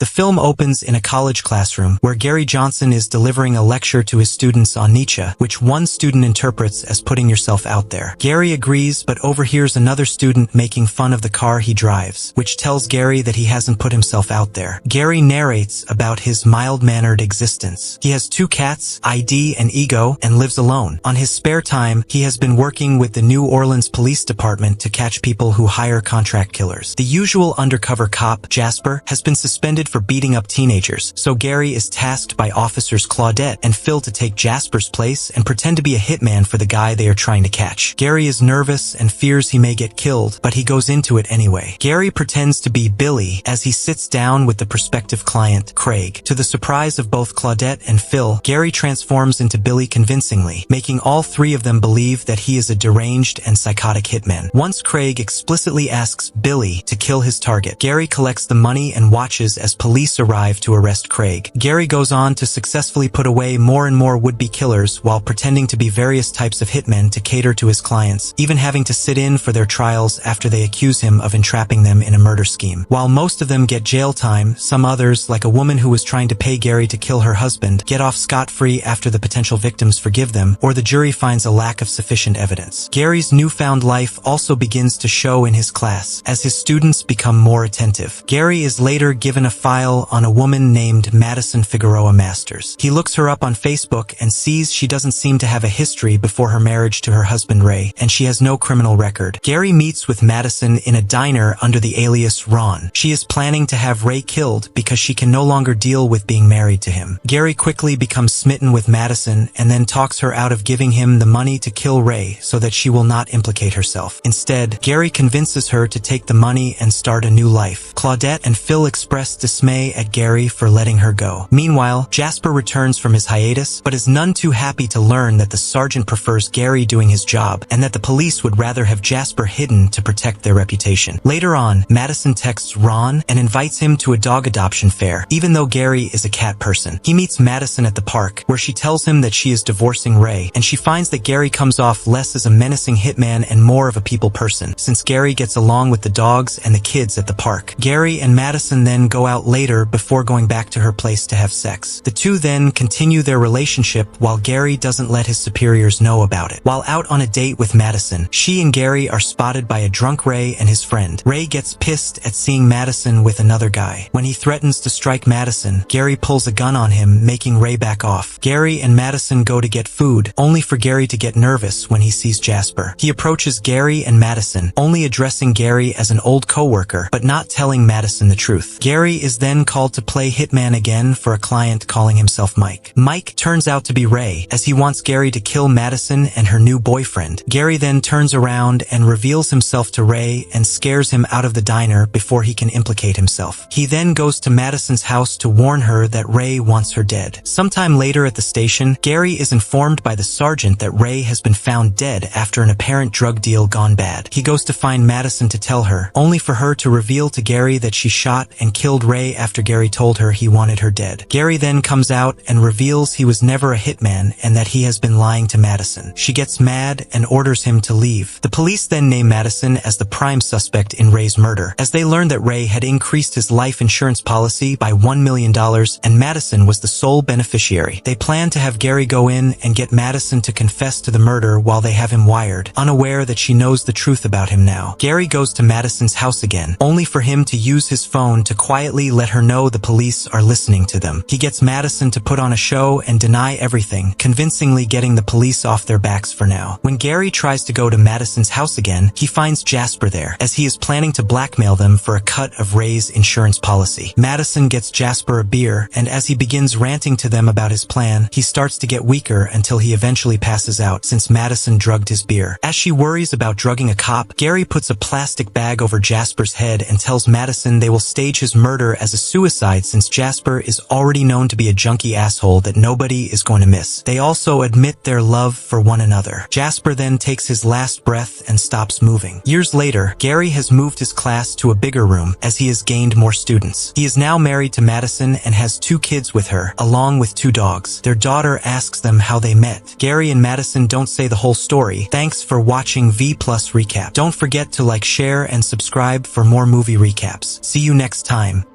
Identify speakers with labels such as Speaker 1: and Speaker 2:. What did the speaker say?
Speaker 1: The film opens in a college classroom where Gary Johnson is delivering a lecture to his students on Nietzsche, which one student interprets as putting yourself out there. Gary agrees but overhears another student making fun of the car he drives, which tells Gary that he hasn't put himself out there. Gary narrates about his mild-mannered existence. He has 2 cats, ID and Ego, and lives alone. On his spare time, he has been working with the New Orleans Police Department to catch people who hire contract killers. The usual undercover cop, Jasper, has been suspended for beating up teenagers, so Gary is tasked by officers Claudette and Phil to take Jasper's place and pretend to be a hitman for the guy they are trying to catch. Gary is nervous and fears he may get killed, but he goes into it anyway. Gary pretends to be Billy as he sits down with the prospective client, Craig. To the surprise of both Claudette and Phil, Gary transforms into Billy convincingly, making all 3 of them believe that he is a deranged and psychotic hitman. Once Craig explicitly asks Billy to kill his target, Gary collects the money and watches as police arrive to arrest Craig. Gary goes on to successfully put away more and more would-be killers while pretending to be various types of hitmen to cater to his clients, even having to sit in for their trials after they accuse him of entrapping them in a murder scheme. While most of them get jail time, some others, like a woman who was trying to pay Gary to kill her husband, get off scot-free after the potential victims forgive them, or the jury finds a lack of sufficient evidence. Gary's newfound life also begins to show in his class, as his students become more attentive. Gary is later given a file on a woman named Madison Figueroa Masters. He looks her up on Facebook and sees she doesn't seem to have a history before her marriage to her husband Ray, and she has no criminal record. Gary meets with Madison in a diner under the alias Ron. She is planning to have Ray killed because she can no longer deal with being married to him. Gary quickly becomes smitten with Madison and then talks her out of giving him the money to kill Ray so that she will not implicate herself. Instead, Gary convinces her to take the money and start a new life. Claudette and Phil express dismay at Gary for letting her go. Meanwhile, Jasper returns from his hiatus, but is none too happy to learn that the sergeant prefers Gary doing his job, and that the police would rather have Jasper hidden to protect their reputation. Later on, Madison texts Ron and invites him to a dog adoption fair, even though Gary is a cat person. He meets Madison at the park, where she tells him that she is divorcing Ray, and she finds that Gary comes off less as a menacing hitman and more of a people person, since Gary gets along with the dogs and the kids at the park. Gary and Madison then go out later before going back to her place to have sex. The 2 then continue their relationship while Gary doesn't let his superiors know about it. While out on a date with Madison, she and Gary are spotted by a drunk Ray and his friend. Ray gets pissed at seeing Madison with another guy. When he threatens to strike Madison, Gary pulls a gun on him, making Ray back off. Gary and Madison go to get food, only for Gary to get nervous when he sees Jasper. He approaches Gary and Madison, only addressing Gary as an old coworker, but not telling Madison the truth. Gary is then called to play hitman again for a client calling himself Mike. Mike turns out to be Ray, as he wants Gary to kill Madison and her new boyfriend. Gary then turns around and reveals himself to Ray and scares him out of the diner before he can implicate himself. He then goes to Madison's house to warn her that Ray wants her dead. Sometime later at the station, Gary is informed by the sergeant that Ray has been found dead after an apparent drug deal gone bad. He goes to find Madison to tell her, only for her to reveal to Gary that she shot and killed Ray after Gary told her he wanted her dead. Gary then comes out and reveals he was never a hitman and that he has been lying to Madison. She gets mad and orders him to leave. The police then name Madison as the prime suspect in Ray's murder, as they learn that Ray had increased his life insurance policy by $1 million and Madison was the sole beneficiary. They plan to have Gary go in and get Madison to confess to the murder while they have him wired, unaware that she knows the truth about him now. Gary goes to Madison's house again, only for him to use his phone to quietly let her know the police are listening to them. He gets Madison to put on a show and deny everything, convincingly getting the police off their backs for now. When Gary tries to go to Madison's house again, he finds Jasper there, as he is planning to blackmail them for a cut of Ray's insurance policy. Madison gets Jasper a beer, and as he begins ranting to them about his plan, he starts to get weaker until he eventually passes out since Madison drugged his beer. As she worries about drugging a cop, Gary puts a plastic bag over Jasper's head and tells Madison they will stage his murder as a suicide since Jasper is already known to be a junkie asshole that nobody is going to miss. They also admit their love for one another. Jasper then takes his last breath and stops moving. Years later, Gary has moved his class to a bigger room as he has gained more students. He is now married to Madison and has 2 kids with her, along with 2 dogs. Their daughter asks them how they met. Gary and Madison don't say the whole story. Thanks for watching Vplus Recap. Don't forget to like, share, and subscribe for more movie recaps. See you next time.